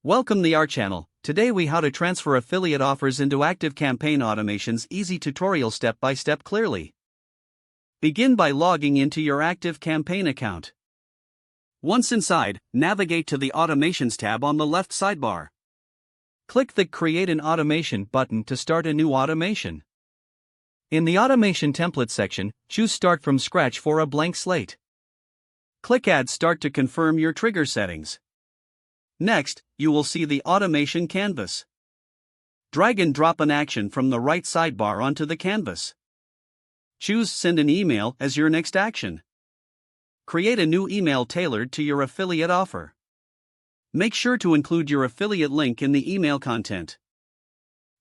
Welcome to our channel. Today we how to transfer affiliate offers into ActiveCampaign automations. Easy tutorial step by step clearly. Begin by logging into your ActiveCampaign account. Once inside, navigate to the Automations tab on the left sidebar. Click the Create an Automation button to start a new automation. In the Automation Template section, choose Start from Scratch for a blank slate. Click Add Start to confirm your trigger settings. Next, you will see the automation canvas. Drag and drop an action from the right sidebar onto the canvas. Choose Send an email as your next action. Create a new email tailored to your affiliate offer. Make sure to include your affiliate link in the email content.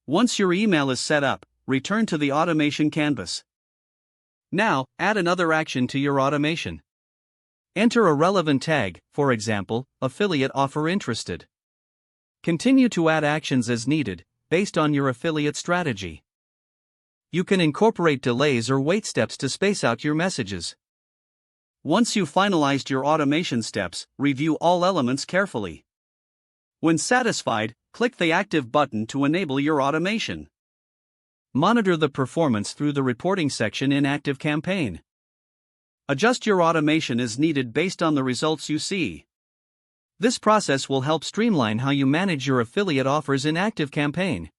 Once your email is set up, return to the automation canvas. Now, add another action to your automation. Enter a relevant tag, for example, affiliate offer interested. Continue to add actions as needed, based on your affiliate strategy. You can incorporate delays or wait steps to space out your messages. Once you've finalized your automation steps, review all elements carefully. When satisfied, click the Active button to enable your automation. Monitor the performance through the reporting section in ActiveCampaign. Adjust your automation as needed based on the results you see. This process will help streamline how you manage your affiliate offers in ActiveCampaign.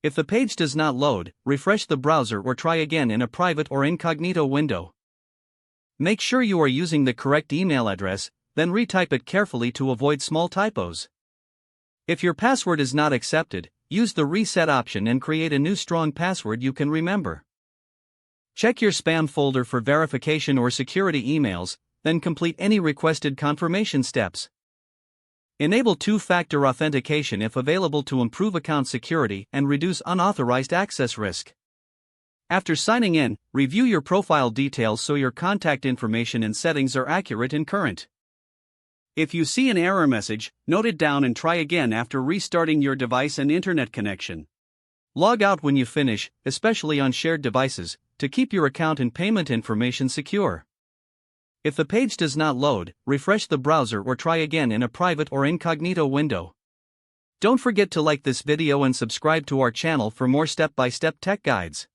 If the page does not load, refresh the browser or try again in a private or incognito window. Make sure you are using the correct email address, then retype it carefully to avoid small typos. If your password is not accepted, use the reset option and create a new strong password you can remember. Check your spam folder for verification or security emails, then complete any requested confirmation steps. Enable two-factor authentication if available to improve account security and reduce unauthorized access risk. After signing in, review your profile details so your contact information and settings are accurate and current. If you see an error message, note it down and try again after restarting your device and internet connection. Log out when you finish, especially on shared devices, to keep your account and payment information secure. If the page does not load, refresh the browser or try again in a private or incognito window. Don't forget to like this video and subscribe to our channel for more step-by-step tech guides.